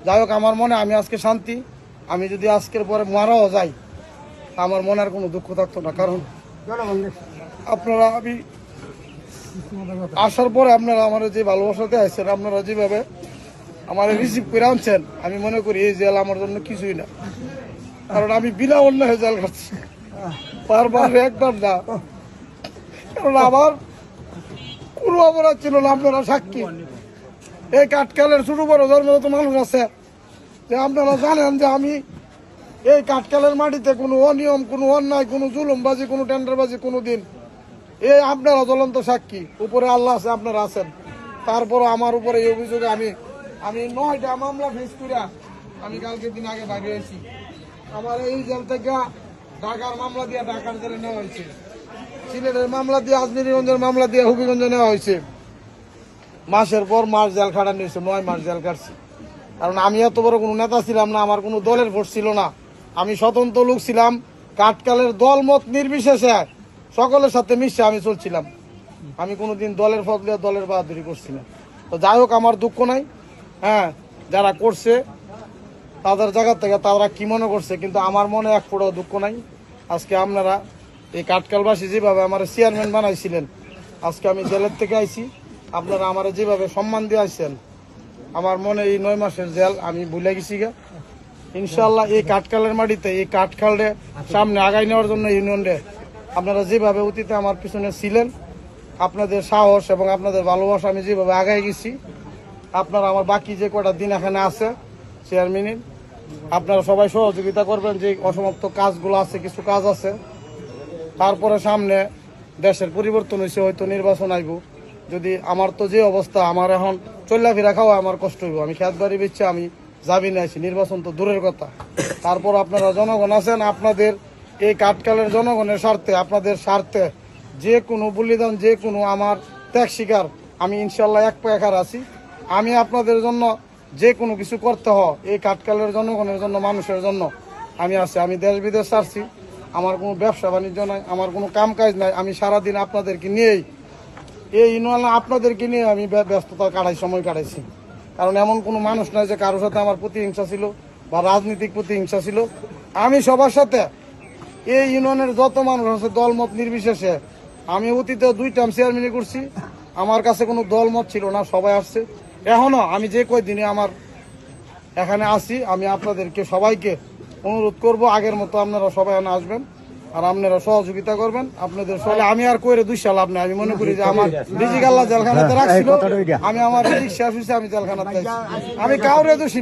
যাই হোক, আমার মনে আমি আজকে শান্তি। আমি যদি আজকের পরে মারাও যাই, আমার মনে আর কোনো দুঃখ থাকতো না। কারণ আপনারা, আমি আসার পরে আপনারা আমার যে ভালোবাসাতে আসছেন, আপনারা যেভাবে আমার রিসিভ করে আনছেন, আমি মনে করি এই জেল আমার জন্য কিছুই না। কারণ আমি বিনা অন্যায় জেল খাচ্ছি, বারবার একবার না। কারণ আমার কোনো অপরাধ ছিল না, আপনারা সাক্ষী। এই কাঠকালের ছোট বড় ধর্মগত মানুষ আছে, যে আপনারা জানেন যে আমি এই কাঠকালের মাটিতে কোনো অনিয়ম, কোনো অন্যায়, কোনো জুলুমবাজি, কোনো টেন্ডারবাজি কোনো দিন, এই আপনারা জ্বলন্ত সাক্ষী। উপরে আল্লাহ আছে, আপনারা আছেন। তারপরও আমার উপরে এই অভিযোগে আমি 9টা মামলা ফেস করিয়া আমি কালকে দিন আগে বাইরে হয়েছি। আমার এই জেল থেকে ঢাকার মামলা দিয়ে ঢাকার জেলে নেওয়া হয়েছে, সিলেটের মামলা দিয়ে আজমিরগঞ্জের মামলা দিয়ে হবিগঞ্জে নেওয়া হয়েছে। মাসের পর মাস জেল খাটানো হয়েছে, 9 মাস জেল কাটছি। কারণ আমি এত বড় কোনো নেতা ছিলাম না, আমার কোনো দলের ভোট ছিল না। আমি স্বতন্ত্র লোক ছিলাম, কাঠকালের দল মত নির্বিশেষে সকলের সাথে মিশে আমি চলছিলাম। আমি কোনোদিন দলের ফদলে দলের বাহাদুরি করছি না। তো যাই হোক, আমার দুঃখ নাই। হ্যাঁ, যারা করছে তাদের জায়গা থেকে তারা কি মনে করছে, কিন্তু আমার মনে এক ফোঁটাও দুঃখ নাই। আজকে আপনারা এই কাঠকালবাসী যেভাবে আমার চেয়ারম্যান বানাইছিলেন, আজকে আমি জেলের থেকে আইছি, আপনারা আমার যেভাবে সম্মান দিয়ে আসছেন, আমার মনে এই 9 মাসের জেল আমি ভুলে গেছি গা। ইনশাল্লাহ এই কাঠকালের মাটিতে এই কাঠকালে সামনে আগাই নেওয়ার জন্য ইউনিয়নে আপনারা যেভাবে অতীতে আমার পিছনে ছিলেন, আপনাদের সাহস এবং আপনাদের ভালোবাসা আমি যেভাবে আগাই গেছি, আপনারা আমার বাকি যে কটা দিন এখানে আছে চেয়ারম্যানের, আপনারা সবাই সহযোগিতা করবেন। যে অসমাপ্ত কাজগুলো আছে, কিছু কাজ আছে। তারপরে সামনে দেশের পরিবর্তন হয়েছে, হয়তো নির্বাচন আইব। যদি আমার তো যে অবস্থা, আমার এখন চল্লাফেরা খাওয়া আমার কষ্ট হইব। আমি খেত বাড়ি বেচছি, আমি যাবি না, আছি নির্বাচন তো দূরের কথা। তারপর আপনারা জনগণ আছেন, আপনাদের এই কাঠকালের জনগণের স্বার্থে, আপনাদের স্বার্থে যে কোনো বলিদান, যে কোনো আমার ত্যাগ স্বীকার, আমি ইনশাল্লাহ এক পায়খার আছি। আমি আপনাদের জন্য যে কোনো কিছু করতে হয়, এই কাঠকালের জনগণের জন্য, মানুষের জন্য আমি আছি। আমি দেশ বিদেশ ছাড়ছি, আমার কোনো ব্যবসা বাণিজ্য নাই, আমার কোনো কাম কাজ নাই। আমি সারাদিন আপনাদেরকে নিয়েই, এই ইউনিয়নে আপনাদেরকে নিয়ে আমি ব্যস্ততা সময় কাটাইছি। কারণ এমন কোনো মানুষ নাই যে কারোর সাথে আমার প্রতিহিংসা ছিল বা রাজনৈতিক প্রতিহিংসা ছিল। আমি সবার সাথে, এই ইউনিয়নের যত মানুষ আছে দলমত নির্বিশেষে, আমি অতীতে 2 টার্ম চেয়ারম্যানই করছি, আমার কাছে কোনো দলমত ছিল না, সবাই আসছে। এখনো আমি যে কয়দিনে আমার এখানে আসি, আমি আপনাদেরকে সবাইকে অনুরোধ করব, আগের মতো আপনারা সবাই আসবেন আর আপনারা সহযোগিতা করবেন। আপনাদের সবাই আমি আর কইরে 2 সাল আপনি, আমি মনে করি যে আমার রিজিক আল্লাহ জেলখানাতে রাখছিল, আমি আমার রিজিক শেষ হয়েছে, আমি জেলখানাতে, আমি কাউরে দোষী।